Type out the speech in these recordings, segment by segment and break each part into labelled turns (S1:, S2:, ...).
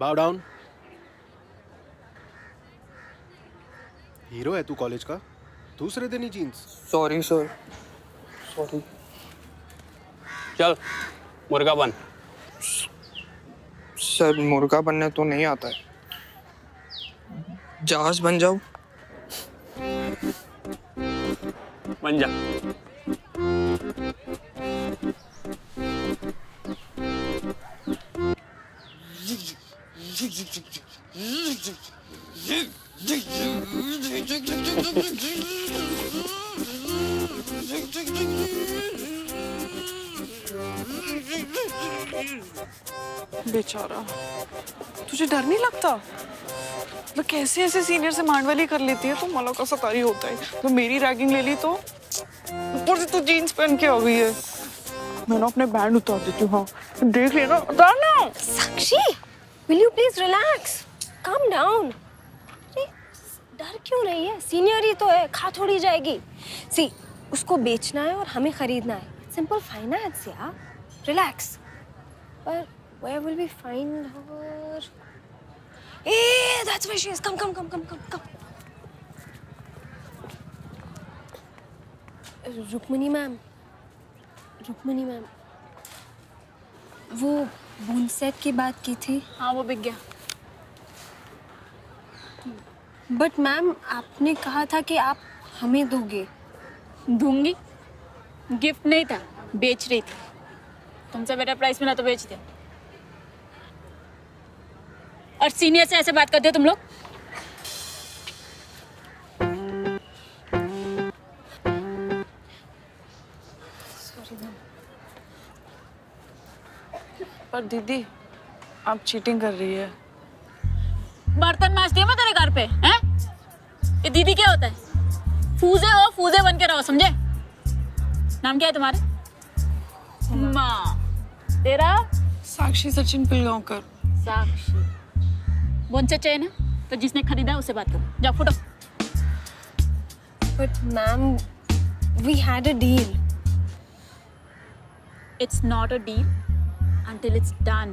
S1: बाव down. Hero है तू कॉलेज का, दूसरे दिन ही जीन्स।
S2: Sorry sir, sorry.
S3: चल मुर्गा बन।
S2: सर मुर्गा बनने तो नहीं आता है, जहाज बन जाओ।
S3: बन जा।
S4: बेचारा, तुझे डर नहीं लगता? मतलब कैसे ऐसे सीनियर से मांडवाली कर लेती है तो मला का सकारी होता है। तो मेरी रैगिंग ले ली तो ऊपर से तू जीन्स पहन के आ गई है। मैं ना अपने बैंड उतार देती हूँ। हाँ देख लेना, उतार ना।
S5: साक्षी, will you please relax? Calm down. अरे डर क्यों रही है? सीनियर ही तो है, खा थोड़ी जाएगी। सी, उसको बेचना है और हमें खरीदना है। Simple finance यार। Relax. But where will we find her? Hey, that's where she is. Come. Rukmini ma'am, वो बूंद सेट की बात की थी।
S6: हाँ वो बिक गया।
S5: बट मैम आपने कहा था कि आप हमें दोगे।
S6: दूंगी, गिफ्ट नहीं था, बेच रही थी। तुमसे बेटर प्राइस मिला तो बेच दे। और सीनियर से ऐसे बात करते हो तुम लोग?
S4: पर दीदी, आप चीटिंग कर रही है।
S6: बर्तन मांजती हूँ मैं तेरे घर पे, हैं? ये दीदी क्या होता है? फूजे हो, फूजे बन के रहो, समझे? नाम क्या है तुम्हारे? माँ। तेरा?
S4: साक्षी सचिन पिलगांवकर।
S6: साक्षी। बोनसे चैन है तो जिसने खरीदा उससे बात करो। जाओ फुटो।
S5: But ma'am, we had a deal.
S6: It's not a deal until it's done.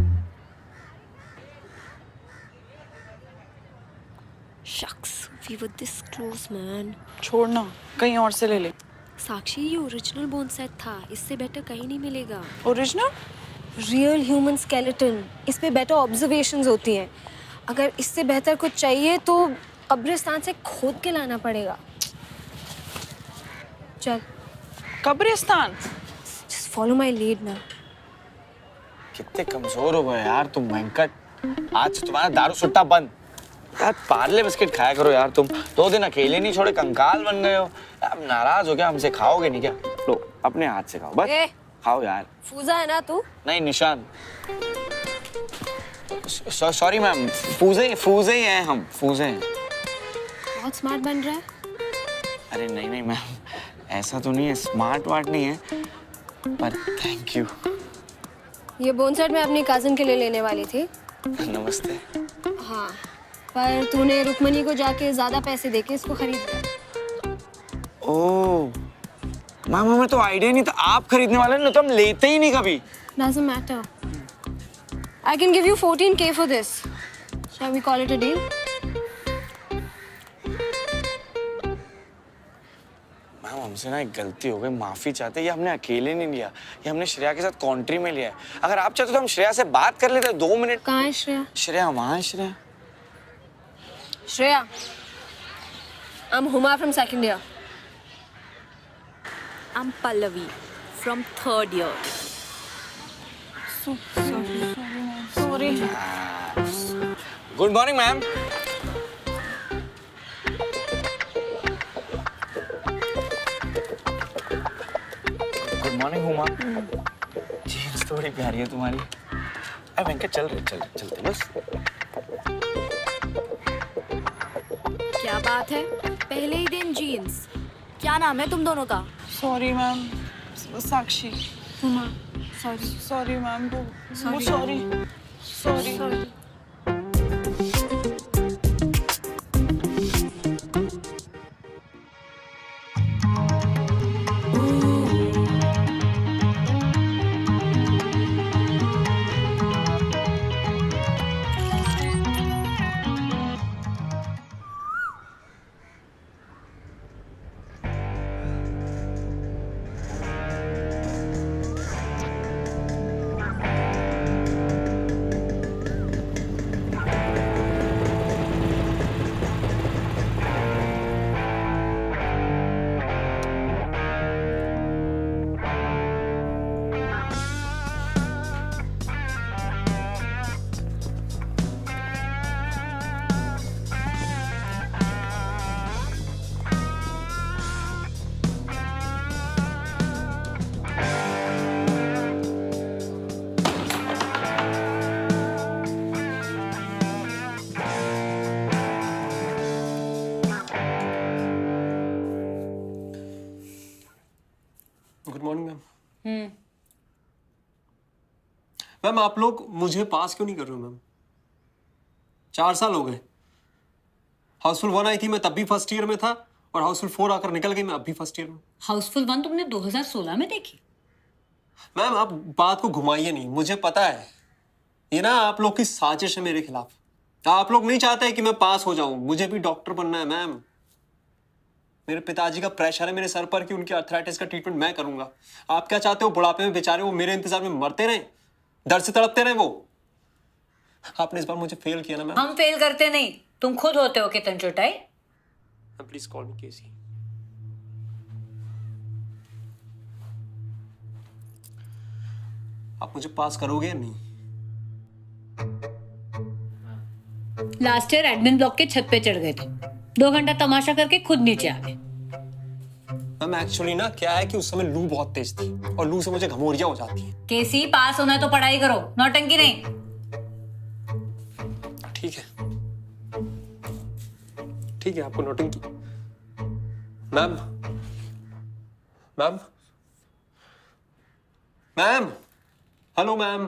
S5: Shucks, we were this close, man.
S4: छोड़ना, कहीं और से ले ले।
S5: साक्षी, ये ओरिजिनल बोन सेट था, इससे बेटर कहीं नहीं मिलेगा।
S4: ओरिजिनल?
S5: रियल ह्यूमन स्केलेटन, इस पे बेटर ऑब्जर्वेशंस होती हैं। अगर इससे बेहतर कुछ चाहिए तो कब्रिस्तान से खोद के लाना पड़ेगा। चल।
S4: कब्रिस्तान?
S5: Just follow my lead ना।
S7: कितने कमजोर हो गए यार तुम वेंकट। आज से तुम्हारा दारू सुट्टा बंद। यार पार्ले बिस्किट खाया करो यार तुम। 2 दिन अकेले नहीं छोड़े, कंकाल बन गए हो। अब नाराज हो क्या हमसे? खाओगे नहीं क्या? लो अपने हाथ से खाओ बस। खाओ यार।
S5: फूजा है ना तू?
S7: नहीं निशान। सॉरी मैम, फूजे ही हैं हम, फूजे हैं।
S5: बहुत स्मार्ट बन रहा है।
S7: अरे नहीं मैम, ऐसा तो नहीं है, स्मार्ट वार्ट नहीं है, पर थैंक यू।
S5: ये बोन सेट मैं अपनी कजिन के लिए लेने वाली थी।
S7: नमस्ते।
S5: हाँ, पर तूने रुक्मणी को जाके ज्यादा पैसे देके इसको खरीद लिया।
S7: ओह मैम, हमें तो आइडिया नहीं था आप खरीदने वाले, ना तो हम लेते ही नहीं कभी।
S5: Doesn't matter. I can give you 14K for this. Shall we call it a deal?
S7: Ma'am हमसे ना एक गलती हो गई, माफी चाहते। ये हमने अकेले नहीं लिया, ये हमने श्रेया के साथ कॉन्ट्री में लिया है। अगर आप चाहते तो हम श्रेया से बात कर लेते। 2 मिनट।
S5: कहाँ है श्रेया?
S7: श्रेया वहाँ है।
S5: Shreya, I'm Huma from second year.
S6: I'm Pallavi from 3rd year.
S4: Sorry.
S7: Good morning ma'am. Good morning Huma. Jeans तो बड़ी प्यारी है तुम्हारी। अरे वेंकट चलते बस।
S6: क्या बात है, पहले ही दिन जीन्स। क्या नाम है तुम दोनों का?
S4: Sorry ma'am, Sakshi.
S5: Huma,
S4: sorry ma'am, sorry.
S1: Ma'am आप लोग मुझे पास क्यों नहीं कर रहे हो मैम? 4 साल हो गए। हाउसफुल 1 आई थी, मैं तब भी फर्स्ट ईयर में था, और हाउसफुल 4 आकर निकल गई, मैं अब भी फर्स्ट ईयर में।
S6: हाउसफुल 1 तुमने 2016 में देखी?
S1: मैम आप बात को घुमाइए नहीं, मुझे पता है ये ना आप लोग की साजिश है मेरे खिलाफ। आप लोग नहीं चाहते कि मैं पास हो जाऊं, मुझे भी डॉक्टर बनना है मैम। मेरे पिताजी का प्रेशर है मेरे सर पर कि उनकी आर्थराइटिस का ट्रीटमेंट मैं करूंगा। आप क्या चाहते हो बुढ़ापे में बेचारे वो मेरे इंतजार में मरते रहे, दर्द से तड़पते रहे? वो आपने इस बार मुझे फेल किया ना मैम।
S6: हम फेल करते नहीं, तुम खुद होते हो कितन चुटाई।
S1: प्लीज कॉल मी केसी। आप मुझे पास करोगे या नहीं?
S6: लास्ट ईयर एडमिन ब्लॉक के छत पे चढ़ गए थे, 2 घंटा तमाशा करके खुद नीचे आ गए।
S1: मैम एक्चुअली ना क्या है कि उस समय लू बहुत तेज थी, और लू से मुझे घमौरियां हो जाती है।
S6: केसी पास होना है तो पढ़ाई करो, नौटंकी नहीं।
S1: ठीक है ठीक है, आपको नोटिंग की। Ma'am ma'am ma'am hello ma'am,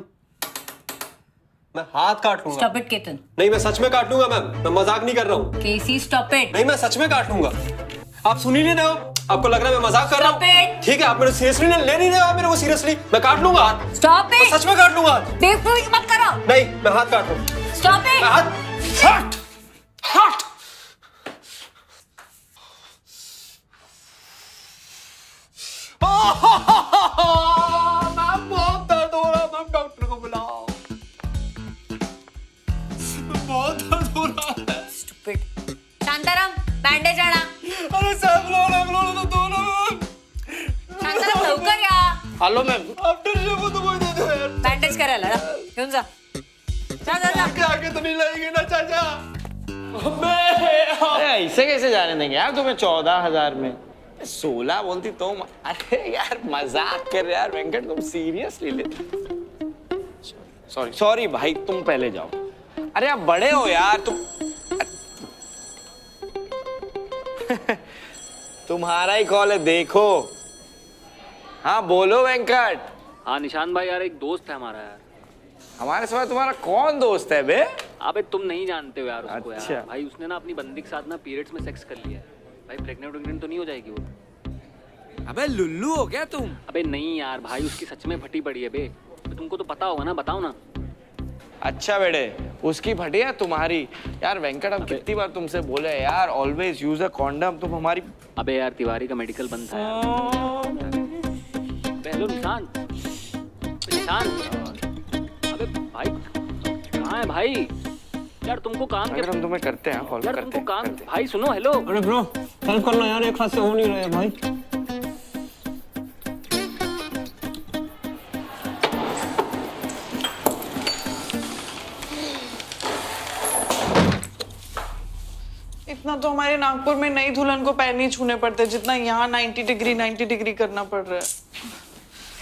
S1: मैं हाथ काट लूंगा।
S6: Stop it Ketan.
S1: नहीं मैं सच में काट लूंगा मैम, मैं मजाक नहीं कर रहा हूँ।
S6: केसी स्टॉप इट।
S1: नहीं मैं सच में काट लूंगा। आप सुन ही नहीं रहे हो, आपको लग रहा है मैं मजाक कर रहा हूँ। ठीक है, आप मेरे सीरियसली ले नहीं रहे हो, आप मेरे को सीरियसली। मैं काट लूंगा हाथ।
S6: Stop it.
S1: सच में काट लूंगा हाथ।
S6: बेवकूफी मत करो।
S1: नहीं मैं हाथ काट लूंगा।
S6: Stop it.
S1: हाथ हट हट। मैम बहुत दर्द हो रहा है मैम, डॉक्टर को बुलाओ। बहुत दर्द हो रहा है।
S6: स्टूपिड। शांताराम बैंडेज आणा।
S1: अरे सब लोग तो दो ना।
S6: शांताराम लवकर या।
S7: Hello ma'am.
S1: आफ्टर शेव तो कोई दे दो यार।
S6: बैंडेज करायला ना, घेऊन जा। जा जा जा।
S1: आगे आगे तो नहीं लगेगी ना चाचा।
S7: अरे ऐसे कैसे जाने देंगे यार तुम्हें 14,000 में? 16 बोलती तो अरे यार मजाक कर रहे यार वेंकट, तुम सीरियसली लेते? सॉरी सॉरी भाई, तुम पहले जाओ। अरे आप बड़े हो यार तुम। तुम्हारा ही कॉल है, देखो। हाँ बोलो वेंकट।
S8: हाँ निशान भाई यार, एक दोस्त है हमारा यार।
S7: हमारे सिवा तुम्हारा कौन दोस्त है बे?
S8: अबे तुम नहीं जानते हो यार उसको।
S7: अच्छा।
S8: यार भाई उसने ना अपनी बंदी के साथ ना पीरियड्स में सेक्स कर लिया है। भाई प्रेग्नेंट तो नहीं हो जाएगी वो?
S9: अबे लुल्लू हो गया तुम?
S8: अबे नहीं यार भाई, उसकी सच में फटी पड़ी है बे। तो तुमको तो पता होगा ना, बताओ ना।
S7: अच्छा बेटे, उसकी फटी है तुम्हारी? यार वेंकट हम कितनी बार तुमसे बोले यार, ऑलवेज यूज अ कॉन्डम। तुम हमारी।
S8: अबे यार तिवारी का मेडिकल बंद था यार। हेलो निशान। निशान अबे भाई कहाँ है भाई? यार तुमको काम
S7: अगर हम तुम्हें करते हैं कॉल
S8: यार
S7: करते
S8: तुमको काम
S7: करते।
S8: भाई सुनो। हेलो
S1: अरे ब्रो हेल्प करना यार, एक हाथ से हो नहीं रहा है भाई।
S4: इतना तो हमारे नागपुर में नई दुल्हन को पैर नहीं छूने पड़ते जितना यहाँ 90 डिग्री करना पड़ रहा है।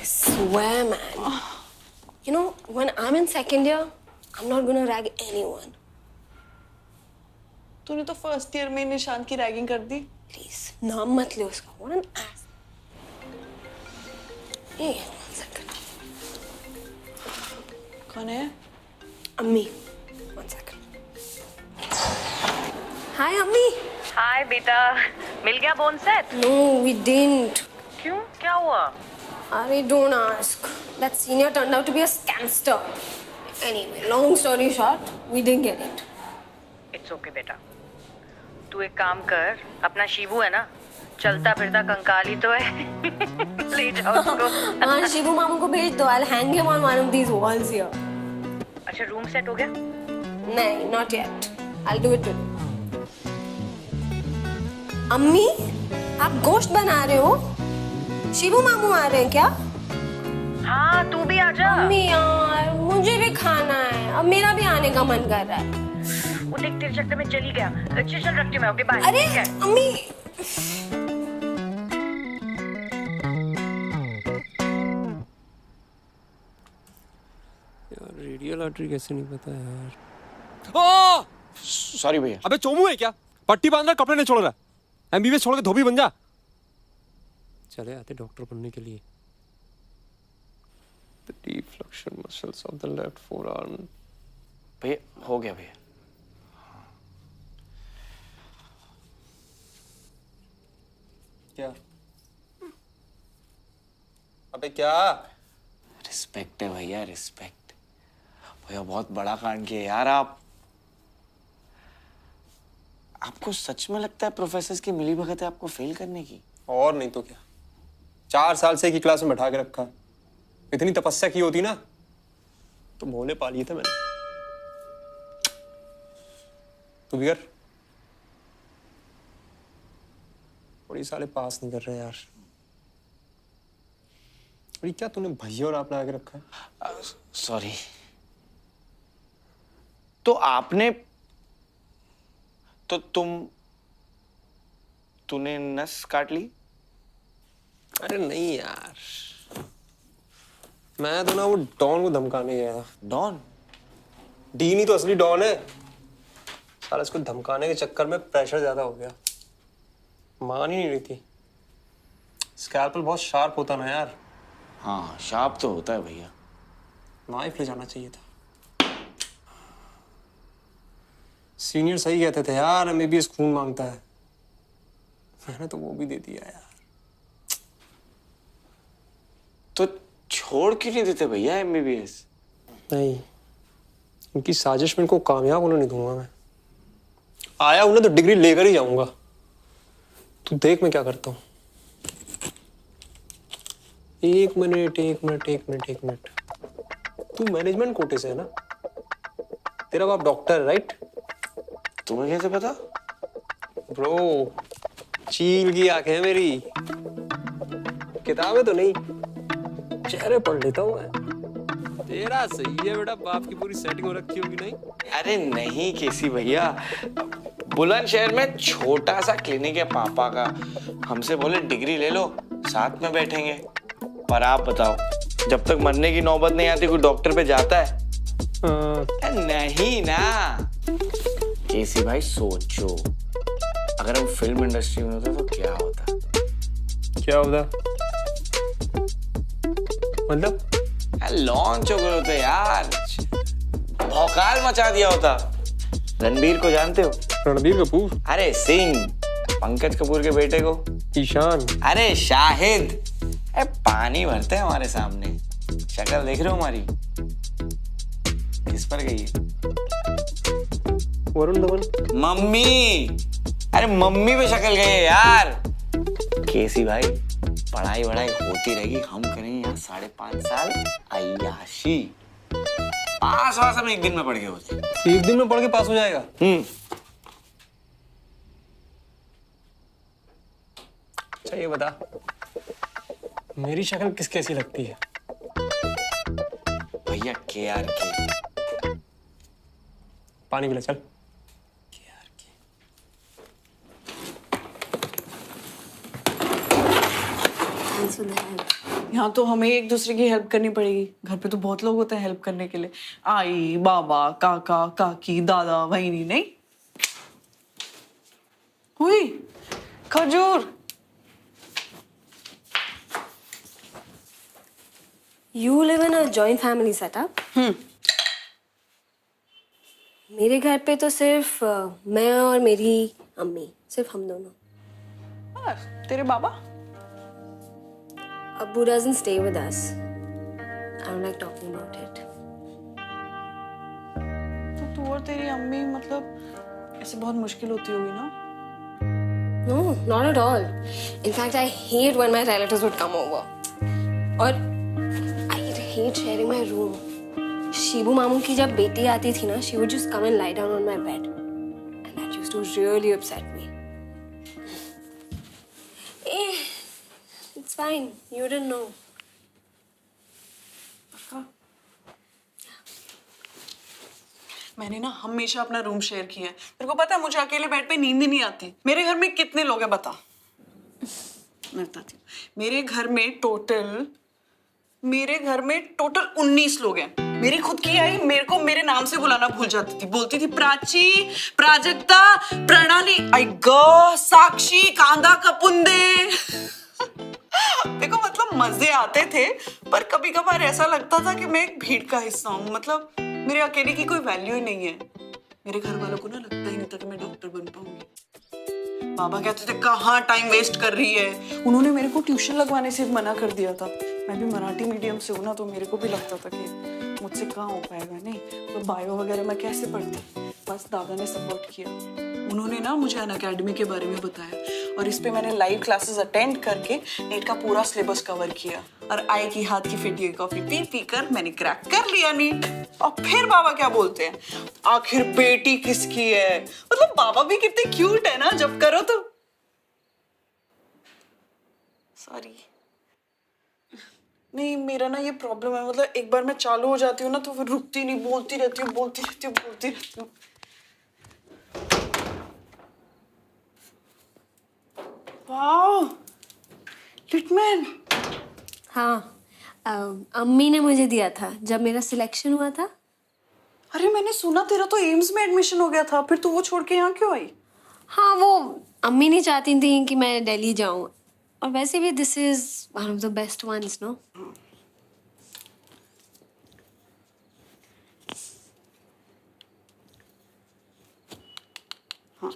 S5: I swear, man. You know, when I'm in second year, I'm not gonna rag anyone.
S4: तूने तो फर्स्ट ईयर में निशान की रैगिंग कर दी।
S5: Please, नाम मत ले उसका. What an ass. Hey, one second.
S4: कौन है?
S5: Ammi. One second. Hi, Ammi.
S10: हाय बेटा, मिल गया bone set?
S5: No, we didn't.
S10: क्यों, क्या हुआ?
S5: Ari, don't ask. That senior turned out to be a scamster. Anyway, long story short, we didn't get it.
S10: It's okay बेटा, तू एक काम कर, अपना शिबू है ना, चलता फिरता कंकाल ही तो है। ले जाओ उसको।
S5: हाँ, शिबू मामू को भेज दो. I'll hang him on one of these walls here.
S10: अच्छा रूम सेट हो गया?
S5: नहीं, not yet. I'll do it today. अम्मी, आप गोश्त बना रहे हो? शिबू मामू आ रहे हैं क्या?
S10: हाँ तू भी आ जा।
S5: अम्मी यार, मुझे भी खाना है. अब मेरा भी आने का मन कर रहा है.
S10: वो देख तेरे चक्कर में चली गया। चल रखती हूँ मैं, ओके बाय।
S5: अरे अम्मी.
S1: यार रेडियो लॉटरी कैसे नहीं पता यार।
S9: ओ!
S7: सॉरी भैया।
S9: अबे चोमू है क्या? पट्टी बांध रहा, कपड़े नहीं छोड़ रहा। एमबीबीएस छोड़ के धोबी बन जा।
S1: चले आते डॉक्टर बनने के लिए। the deflection muscles of the left forearm.
S7: भैया हो गया भैया।
S1: क्या? अबे क्या?
S7: रिस्पेक्ट है भैया, रिस्पेक्ट। भैया बहुत बड़ा कांड किया यार आप। आपको सच में लगता है प्रोफेसर की मिलीभगत है आपको फेल करने की?
S1: और नहीं तो क्या, 4 साल से एक ही क्लास में बैठा के रखा। इतनी तपस्या की होती ना तो भोले पा लिए थे मैंने। तू भी कर। और ये साले पास नहीं कर रहे यार। और ये क्या तूने भैया और आप लगा के रखा है?
S7: सॉरी। तो आपने तो तूने नस काट ली?
S1: अरे नहीं यार, मैं तो ना वो डॉन को धमकाने गया था।
S7: डॉन?
S1: डी नहीं तो असली डॉन है। साला इसको धमकाने के चक्कर में प्रेशर ज्यादा हो गया, मान ही नहीं रही थी। स्कैल्पल बहुत शार्प होता ना यार।
S7: हाँ शार्प तो होता है भैया।
S1: नाइफ ले जाना चाहिए था। सीनियर सही कहते थे यार, एमबीबीएस खून मांगता है। मैंने तो वो भी दे दिया यार।
S7: तो छोड़ क्यों नहीं देते भैया एमबीबीएस?
S1: नहीं, उनकी साजिश में इनको कामयाब होने नहीं दूंगा मैं। आया उन्हें तो डिग्री लेकर ही जाऊंगा। तू देख मैं क्या करता हूँ। एक मिनट। तू मैनेजमेंट कोटे से है ना? तेरा बाप डॉक्टर है राइट?
S7: तुम्हें कैसे पता?
S1: ब्रो, चील की आंखें हैं मेरी, किताबें तो नहीं, चेहरे पढ़ लेता हूँ मैं। तेरा सही है बेटा, बाप की पूरी सेटिंग हो रखी होगी नहीं?
S7: अरे नहीं केसी भैया, बुलंदशहर में छोटा सा क्लिनिक है पापा का। हमसे बोले डिग्री ले लो, साथ में बैठेंगे। पर आप बताओ, जब तक मरने की नौबत नहीं आती कोई डॉक्टर पे जाता है? नहीं ना। केसी भाई सोचो, अगर हम फिल्म इंडस्ट्री में होते तो क्या होता?
S1: क्या होता मतलब?
S7: लॉन्च हो गए होते यार, भौकाल मचा दिया होता। रणबीर को जानते हो?
S1: रणबीर कपूर?
S7: अरे सिंह, पंकज कपूर के बेटे को।
S1: ईशान?
S7: अरे शाहिद। अरे पानी भरते हैं हमारे सामने। शक्ल देख रहे हो हमारी? किस पर गई है?
S1: वरुण धवन?
S7: मम्मी। अरे मम्मी पे शक्ल गई है यार। केसी भाई, पढ़ाई वढ़ाई होती रहेगी, हम करेंगे यहाँ 5.5 साल अय्याशी। पास वास हम एक दिन में पढ़ के होते।
S1: एक दिन में पढ़ के पास हो जाएगा? अच्छा ये बता, मेरी शक्ल किस कैसी लगती है?
S7: भैया KRK।
S1: पानी पिला चल।
S4: यहाँ तो हमें एक दूसरे की हेल्प करनी पड़ेगी। घर पे तो बहुत लोग होते हैं हेल्प करने के लिए, आई, बाबा, काका, काकी, दादा, वहीनी। नहीं हुई खजूर।
S5: You live in a joint family setup? मेरे घर पे तो सिर्फ मैं और मेरी अम्मी, सिर्फ हम दोनों।
S4: और तेरे बाबा?
S5: Abu doesn't stay with us. I don't like talking about it.
S4: तो तू और तेरी अम्मी मतलब ऐसे बहुत मुश्किल होती होगी ना?
S5: No, not at all. In fact, I hate when my relatives would come over. और I hate sharing my room. Shibu मामू की जब बेटी आती थी ना, she would just come and lie down on my bed, and that used to really upset me. It's fine. You didn't know.
S4: मैंने ना हमेशा अपना रूम शेयर किया है। तेरे को पता है मुझे अकेले बेड पे नींद ही नहीं आती। मेरे घर में कितने लोग हैं बता? मैं बताती हूँ। मेरे घर में टोटल 19 लोग हैं। मेरी खुद की आई मेरे को मेरे नाम से बुलाना भूल जाती थी। बोलती थी प्राची, प्राजक्ता, प्रणाली, आई गो, साक्षी, कांदा कपुंदे। देखो मतलब मजे आते थे पर कभी कभार ऐसा लगता था कि मैं एक भीड़ का हिस्सा हूँ, मतलब मेरे अकेले की कोई वैल्यू ही नहीं है। मेरे घर वालों को ना लगता ही नहीं था कि मैं डॉक्टर बन पाऊंगी। बाबा कहते थे कहाँ टाइम वेस्ट कर रही है। उन्होंने मेरे को ट्यूशन लगवाने से मना कर दिया था। मैं भी मराठी मीडियम से हूँ ना, तो मेरे को भी लगता था कि मुझसे कहाँ हो पाएगा, नहीं तो बायो वगैरह मैं कैसे पढ़ती। बस दादा ने सपोर्ट किया। उन्होंने ना मुझे अनअकैडमी के बारे में बताया और इस पे मैंने लाइव क्लासेस अटेंड करके नीट का पूरा सिलेबस कवर किया और आई की हाथ की फिटी हुई कॉफी पी पी कर मैंने क्रैक कर लिया नीट। और फिर बाबा क्या बोलते हैं, आखिर बेटी किसकी है। मतलब बाबा भी कितने क्यूट है ना जब करो तो। सॉरी, नहीं मेरा ना ये प्रॉब्लम है, मतलब एक बार मैं चालू हो जाती हूँ ना तो फिर रुकती नहीं, बोलती रहती हूँ बोलती रहती हूँ बोलती रहती हूँ। Wow Littmann.
S5: हाँ, अम्मी ने मुझे दिया था जब मेरा सिलेक्शन हुआ था।
S4: अरे मैंने सुना तेरा तो एम्स में एडमिशन हो गया था, फिर तू वो छोड़ के यहाँ क्यों आई?
S5: हाँ, वो अम्मी नहीं चाहती थी कि मैं दिल्ली जाऊँ, और वैसे भी this is one of the best ones, no?
S4: हाँ।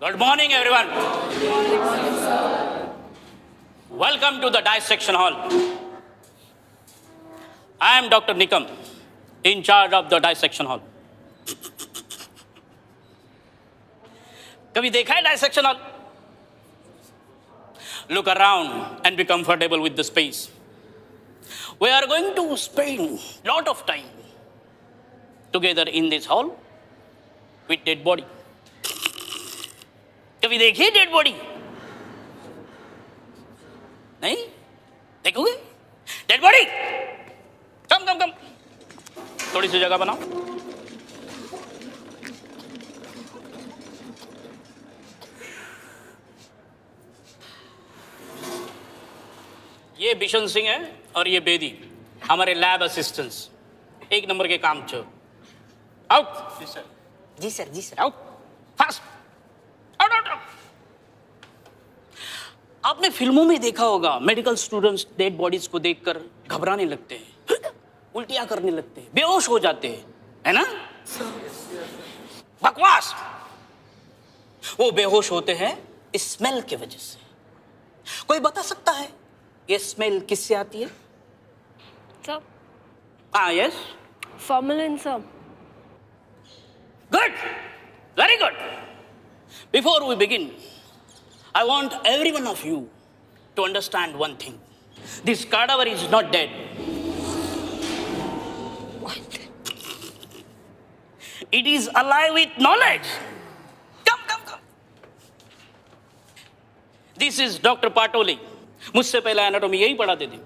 S8: Good morning, everyone. Welcome to the dissection hall. I am Dr. Nikam, in charge of the dissection hall. कभी देखा है dissection hall? Look around and be comfortable with the space. We are going to spend lot of time together in this hall with dead body. कभी देखिए dead body? नहीं देखोगे? Dead body, कम कम कम, थोड़ी सी जगह बनाओ। ये बिशन सिंह है और ये बेदी, हमारे लैब असिस्टेंट्स, एक नंबर के काम चोर। आउट। जी सर, जी सर, जी सर, आउट फास्ट। आपने फिल्मों में देखा होगा, मेडिकल स्टूडेंट्स डेड बॉडीज को देखकर घबराने लगते हैं, उल्टियां करने लगते हैं, बेहोश हो जाते हैं, है ना? बकवास। वो बेहोश होते हैं स्मेल की वजह से। कोई बता सकता है ये स्मेल किससे आती है?
S5: सर,
S8: हाँ, yes,
S5: formalin sir.
S8: Good, very good. Before we begin, I want every one of you to understand one thing. This cadaver is not dead.
S5: What?
S8: It is alive with knowledge. Come, come, come. This is Dr. Patole. मुझसे पहले anatomy यही पढ़ाते थे.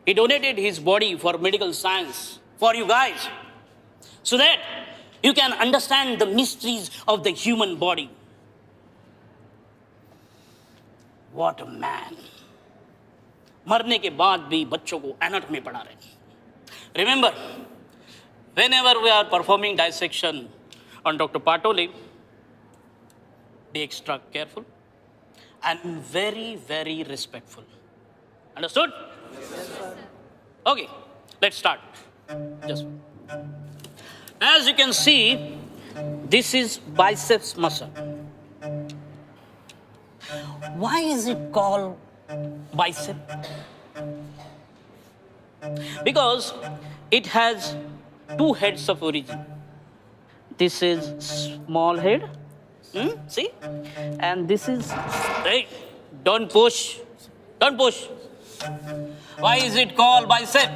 S8: He donated his body for medical science for you guys, so that you can understand the mysteries of the human body. What a man. मरने के बाद भी बच्चों को एनाटॉमी पढ़ा रहे हैं. Remember, whenever we are performing dissection on Dr. Patole, be extra careful and very, very respectful. Understood? Yes, sir. Okay, let's start. Just as you can see, this is biceps muscle. Why is it called bicep? Because it has two heads of origin. This is small head, see, and this is, hey, don't push, don't push. Why is it called bicep?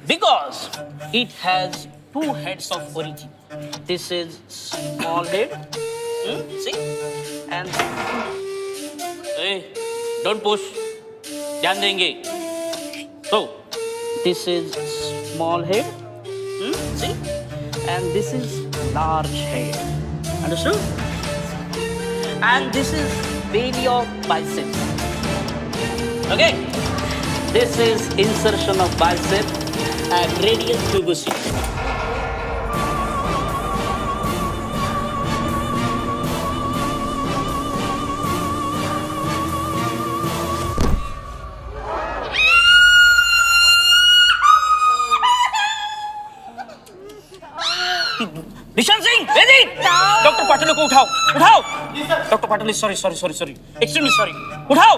S8: Because it has two heads of origin. This is small head See? And hey, don't push. ध्यान देंगे. So, this is small head. See? And this is large head. Understood? And this is belly of bicep. Okay? This is insertion of bicep and radial tuberosity. निशान सिंह, वेदी! Doctor Patil को उठाओ, उठाओ! Doctor Patil, sorry, extremely sorry, उठाओ!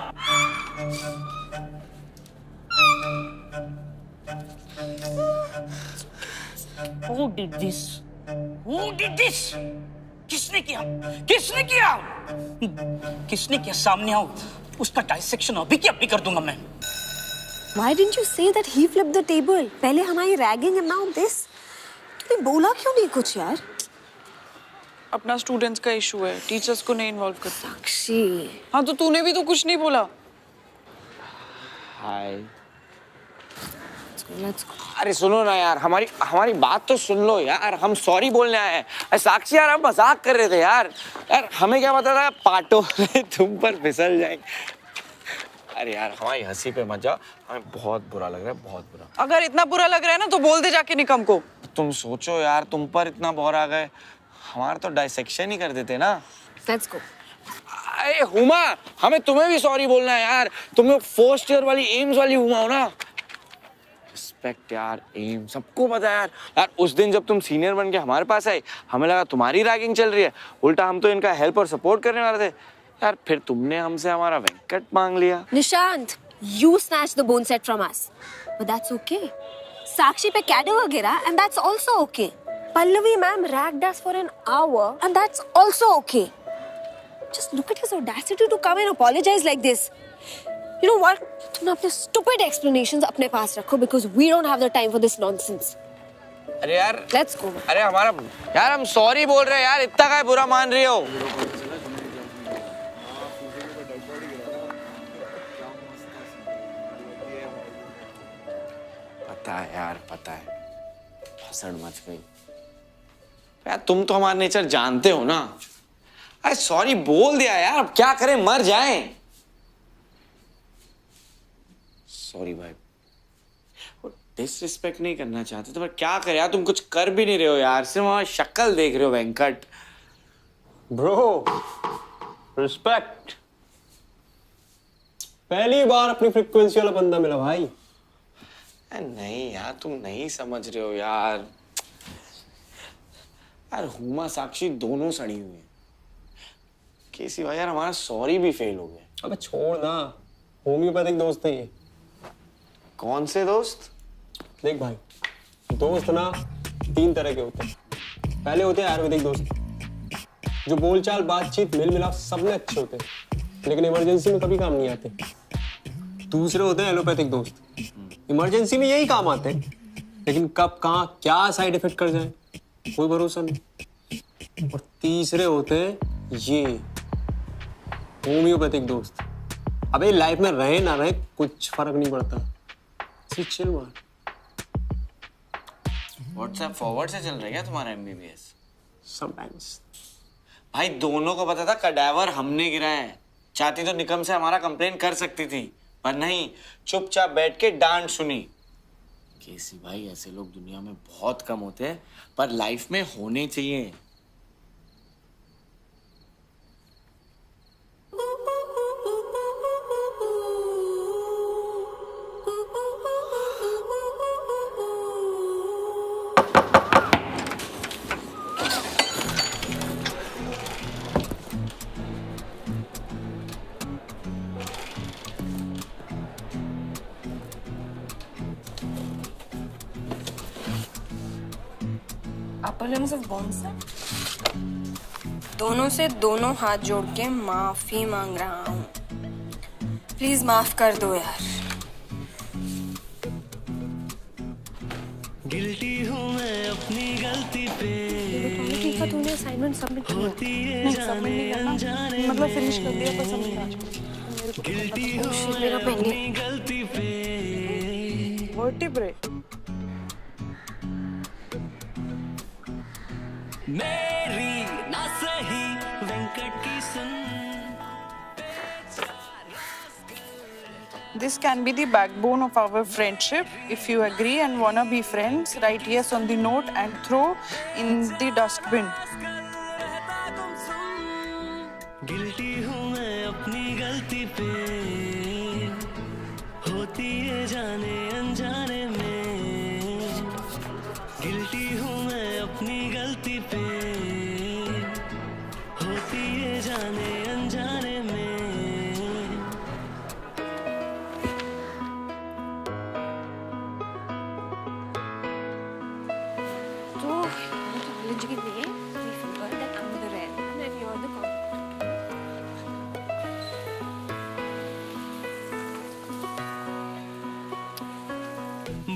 S8: Who did this? Who did this? किसने किया? किसने किया? किसने किया? सामने आओ, उसका डाइसेक्शन अभी की अभी कर दूंगा मैं.
S5: Why didn't you say that he flipped the table? पहले हमारी ragging and now this. तूने बोला क्यों नहीं कुछ यार?
S4: अपना स्टूडेंट्स का इशू है, टीचर्स को नहीं इन्वॉल्व करते.
S5: साक्षी.
S4: हाँ तो तूने भी तो कुछ नहीं बोला.
S7: हाय.
S5: Let's go.
S7: अरे सुनो ना यार, हमारी बात तो सुन लो यार. हम सॉरी बोलने आए हैं. साक्षी यार, हम मजाक कर रहे थे यार. यार हमें क्या पता था पाटो तुम पर फिसल जाएंगे. अरे यार हमारी हंसी पे मत जाओ, हमें बहुत बुरा लग रहा है, बहुत बुरा.
S4: अगर इतना बुरा लग रहा है ना तो बोल दे जाके निकम को.
S7: तुम सोचो यार, तुम पर इतना बोर आ गए, हमारा तो डाइसेक्शन ही कर देते ना.
S5: Let's go.
S7: अरे हुमा, हमें तुम्हें भी सॉरी बोलना है यार. तुम लोग फर्स्ट ईयर वाली एम्स वाली हुमा हो ना. रिस्पेक्ट यार, एम सबको पता है यार. यार उस दिन जब तुम सीनियर बन के हमारे पास आए, हमें लगा तुम्हारी रैगिंग चल रही है. उल्टा हम तो इनका हेल्प और सपोर्ट करने वाले थे यार. फिर तुमने हमसे हमारा वेंकट मांग लिया.
S5: Nishant, you snatched the bone set from us, but that's okay. Sakshi पे cadaver गिरा, and that's also okay. Pallavi ma'am ragged us for an hour, and that's also okay. Just look at his audacity to come and apologize like this. You know what? तुम अपने stupid explanations अपने पास रखो, because we don't have the time for this nonsense.
S7: अरे यार,
S5: Let's go.
S7: अरे हमारा यार, हम सॉरी बोल रहे हैं यार. इतना क्या बुरा मान रही हो? पता है यार, पता है. भसड़ मच गई यार. तुम तो हमारा नेचर जानते हो ना. अरे सॉरी बोल दिया यार, अब क्या करें, मर जाएं. सॉरी भाई, डिसरिस्पेक्ट नहीं करना चाहते तो पर क्या करें यार. तुम कुछ कर भी नहीं रहे हो यार, सिर्फ हमारी शक्ल देख रहे हो वेंकट.
S1: Bro, respect. पहली बार अपनी फ्रीक्वेंसी वाला बंदा मिला भाई.
S7: नहीं यार, तुम नहीं समझ रहे हो यार. यार हुमा साक्षी दोनों सड़ी हुई हैं. केसी भाई यार, हमारा सॉरी भी फेल हो गया.
S1: अबे छोड़ ना, होम्योपैथिक दोस्त है ये.
S7: कौन से दोस्त?
S1: देख भाई, दोस्त ना 3 तरह के होते हैं. पहले होते हैं आयुर्वेदिक दोस्त, जो बोलचाल बातचीत मेल मिलाप सब में अच्छे होते हैं, लेकिन इमरजेंसी में कभी काम नहीं आते. दूसरे होते हैं एलोपैथिक दोस्त, इमरजेंसी में यही काम आते हैं, लेकिन कब कहाँ क्या साइड इफेक्ट कर जाए कोई भरोसा नहीं. और तीसरे होते हैं ये होम्योपैथिक दोस्त. अबे लाइफ में रहे ना रहे कुछ फर्क नहीं पड़ता, सिर्फ चिल मार.
S7: व्हाट्सएप फॉरवर्ड से चल रहा है क्या तुम्हारा एमबीबीएस?
S1: समटाइम्स.
S7: भाई दोनों को पता था कडावर हमने गिरा है. चाहती तो निकम से हमारा कंप्लेन कर सकती थी, पर नहीं, चुपचाप बैठ के डांट सुनी. केसी भाई, ऐसे लोग दुनिया में बहुत कम होते हैं, पर लाइफ में होने चाहिए.
S5: Upper limbs of bone set? दोनों से दोनों हाथ जोड़ के माफी मांग रहा हूँ. प्लीज माफ कर दो यार. गिल्टी हूँ मैं अपनी गलती पे. अच्छा तूने असाइनमेंट सबमिट किया?
S4: नहीं सबमिट नहीं करना, मतलब फिनिश कर दिया पर सबमिट आज मेरे को
S5: ओह शिट, मेरा पेन
S4: वर्टिब्रे।
S11: मेरी ना सही वेंकट की सुन।
S4: This can be the backbone of our friendship. If you agree and wanna be friends, write yes on the note and throw in the dustbin.
S11: Guilty हूँ मैं अपनी गलती पे, होती है जाने अनजाने में। गिल्टी हूँ मैं अपनी गलती पे, होती है जाने अनजाने में।
S5: तो technology के लिए we forgot that I'm the red and you're the color.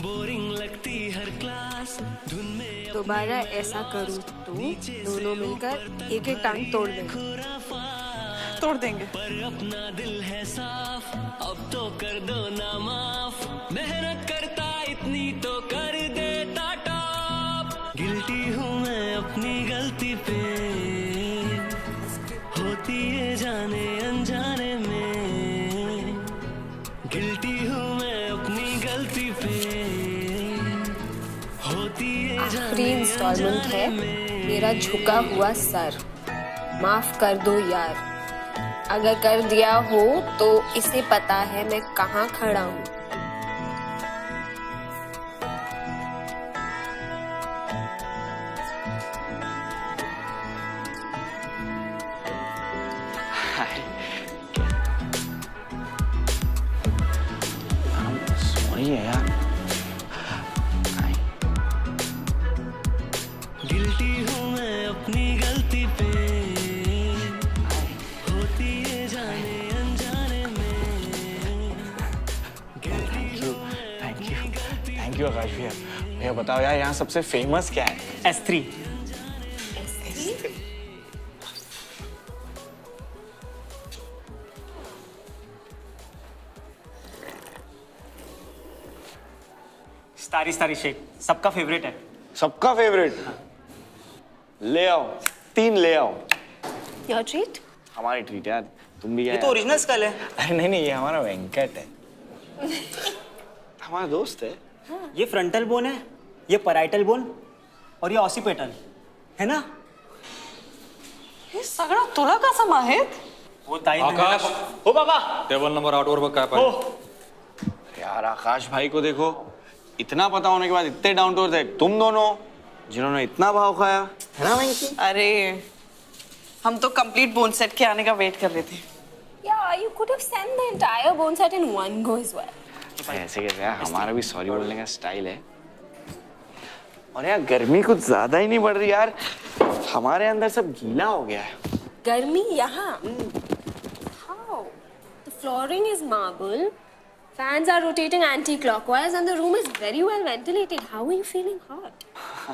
S11: Boring लगती हर क्लास धुन में।
S5: दोबारा ऐसा करूँ तो दोनों मिलकर एक एक टांग तोड़ देंगे।
S4: तोड़ देंगे।
S11: पर अपना दिल है साफ, अब तो कर दो ना माफ। मेहनत करता इतनी तो कर देता टॉप। गिल्टी हूँ मैं अपनी गलती पे, होती है जाने अनजाने में। गिल्टी हूँ मैं अपनी गलती पे, होती है
S5: आखिरी इंस्टॉलमेंट है मेरा झुका हुआ सर, माफ कर दो यार। अगर कर दिया हो तो इसे पता है मैं कहाँ खड़ा हूँ।
S7: सॉरी है यार।
S11: गिल्टी हूँ मैं अपनी गलती पे, होती है जाने अनजाने में।
S7: थैंक यू आकाश भैया। भैया बताओ यार यहाँ सबसे फेमस क्या है?
S8: S3। स्टारी स्टारी शेक सबका फेवरेट है।
S7: सबका फेवरेट? ले आओ, 3 ले आओ।
S5: Your treat?
S7: हमारी ट्रीट यार, तुम भी
S8: ये तो ओरिजिनल स्कल है।
S7: अरे नहीं नहीं, ये हमारा वेंकट है। हमारा दोस्त है।
S8: ये फ्रंटल बोन है, ये पैराइटल बोन और ये ऑसिपिटल है ना।
S4: हे सगळं तुला कसं माहित?
S8: वो ताई
S9: आकाश।
S8: हो बाबा।
S9: टेबल नंबर 8 वर काय पाहिजे?
S7: यार आकाश भाई को देखो, इतना पता होने के बाद इतने डाउन टू अर्थ है तुम दोनों, जिन्होंने इतना भाव खाया है ना वेंकी।
S4: अरे हम तो कंप्लीट बोन सेट के आने का वेट कर रहे थे।
S5: Yeah, you could have sent the entire bone set in one go as well.
S7: ऐसे कैसे यार, हमारा भी सॉरी बोलने का स्टाइल है। और यार गर्मी कुछ ज्यादा ही नहीं बढ़ रही यार, हमारे अंदर सब गीला हो गया है।
S5: गर्मी यहाँ? How? The flooring is marble, fans are rotating anti-clockwise, and the room is very well ventilated. How are you feeling hot?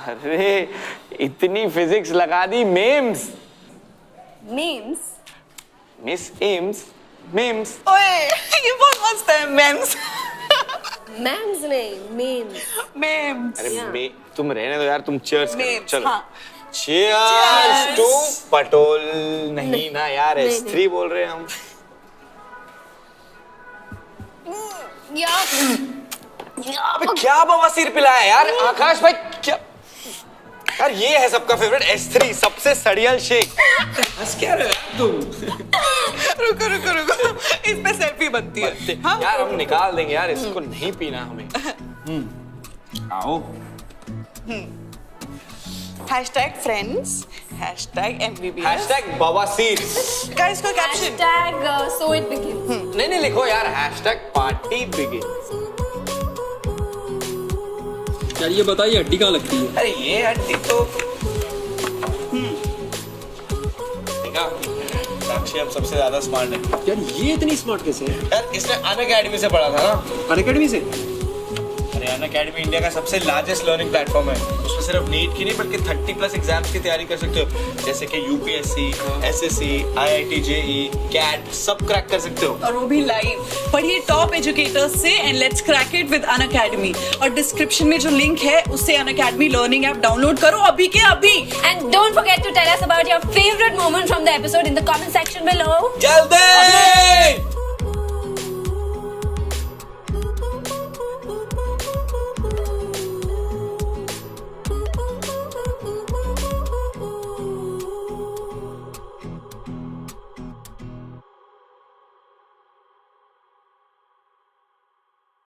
S7: अरे इतनी फिजिक्स लगा दी मेम्स।
S5: Memes?
S7: मिस एम्स मेम्स।
S4: ओए ये बहुत मस्त है मेम्स।
S5: Memes नहीं, memes.
S4: मेम्स।
S7: अरे तुम रहने दो यार, तुम चीयर्स करो।
S4: Memes,
S7: चलो
S4: हाँ।
S7: चीयर्स टू पटोल। नहीं ना यार, S3 बोल रहे हैं हम। अबे क्या बवासीर पिलाया यार आकाश भाई, क्या यार। ये है सबका फेवरेट S3, सबसे सड़ियल शेक। हंस क्या रहे हो तुम?
S4: रुको रुको रुको, इस पे सेल्फी बनती है। हाँ?
S7: यार हम निकाल देंगे यार, इसको नहीं पीना हमें। आओ।
S4: #friends, #MBBS,
S7: #बवासीर।
S4: गाइस को कैप्शन
S5: So it begins.
S7: नहीं नहीं लिखो यार, #party begin।
S9: यार ये बताइए हड्डी कहाँ लगती है?
S7: अरे ये हड्डी तो देखा, साक्षी अब सबसे ज्यादा स्मार्ट है।
S9: यार ये इतनी स्मार्ट कैसे है?
S7: यार इसने अन अकेडमी से पढ़ा था ना।
S9: अनअकैडमी से?
S7: अरे यार अनअकैडमी इंडिया का सबसे लार्जेस्ट लर्निंग प्लेटफॉर्म है। उसमें सिर्फ नीट की नहीं बल्कि 30+ एग्जाम्स की तैयारी कर सकते हो, जैसे कि UPSC, SSC, IIT JEE, CAT सब क्रैक कर सकते हो।
S4: और वो भी लाइव। पढ़िए टॉप एजुकेटर्स से and let's crack it with Unacademy. और डिस्क्रिप्शन में जो लिंक है उससे अनअकैडमी लर्निंग ऐप डाउनलोड करो अभी के अभी।
S5: And don't forget to tell us about your favorite moment from the episode in the comment section below.
S7: जल्दी!